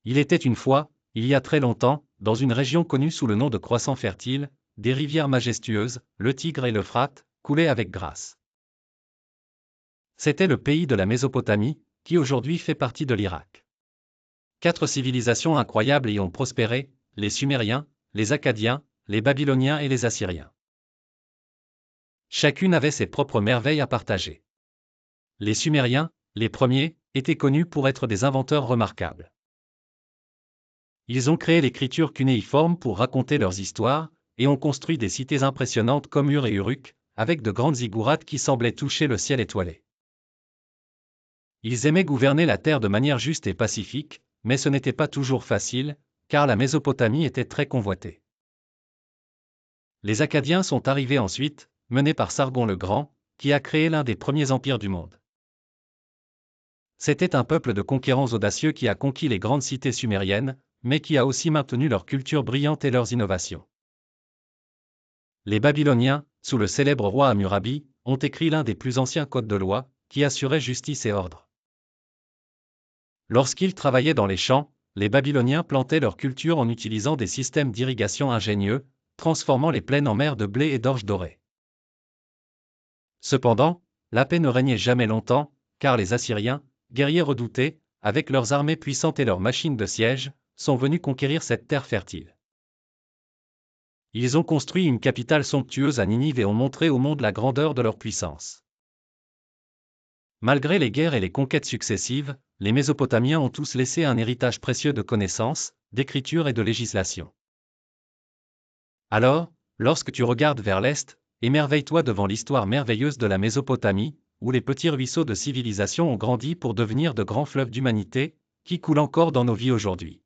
Il était une fois, il y a très longtemps, dans une région connue sous le nom de Croissant fertile, des rivières majestueuses, le Tigre et l'Euphrate, coulaient avec grâce. C'était le pays de la Mésopotamie, qui aujourd'hui fait partie de l'Irak. 4 civilisations incroyables y ont prospéré, les Sumériens, les Akkadiens, les Babyloniens et les Assyriens. Chacune avait ses propres merveilles à partager. Les Sumériens, les premiers, étaient connus pour être des inventeurs remarquables. Ils ont créé l'écriture cunéiforme pour raconter leurs histoires, et ont construit des cités impressionnantes comme Ur et Uruk, avec de grandes ziggourats qui semblaient toucher le ciel étoilé. Ils aimaient gouverner la terre de manière juste et pacifique, mais ce n'était pas toujours facile, car la Mésopotamie était très convoitée. Les Akkadiens sont arrivés ensuite, menés par Sargon le Grand, qui a créé l'un des premiers empires du monde. C'était un peuple de conquérants audacieux qui a conquis les grandes cités sumériennes, mais qui a aussi maintenu leur culture brillante et leurs innovations. Les Babyloniens, sous le célèbre roi Hammurabi, ont écrit l'un des plus anciens codes de loi, qui assurait justice et ordre. Lorsqu'ils travaillaient dans les champs, les Babyloniens plantaient leur culture en utilisant des systèmes d'irrigation ingénieux, transformant les plaines en mer de blé et d'orge dorée. Cependant, la paix ne régnait jamais longtemps, car les Assyriens, guerriers redoutés, avec leurs armées puissantes et leurs machines de siège, sont venus conquérir cette terre fertile. Ils ont construit une capitale somptueuse à Ninive et ont montré au monde la grandeur de leur puissance. Malgré les guerres et les conquêtes successives, les Mésopotamiens ont tous laissé un héritage précieux de connaissances, d'écriture et de législation. Alors, lorsque tu regardes vers l'Est, émerveille-toi devant l'histoire merveilleuse de la Mésopotamie, où les petits ruisseaux de civilisation ont grandi pour devenir de grands fleuves d'humanité, qui coulent encore dans nos vies aujourd'hui.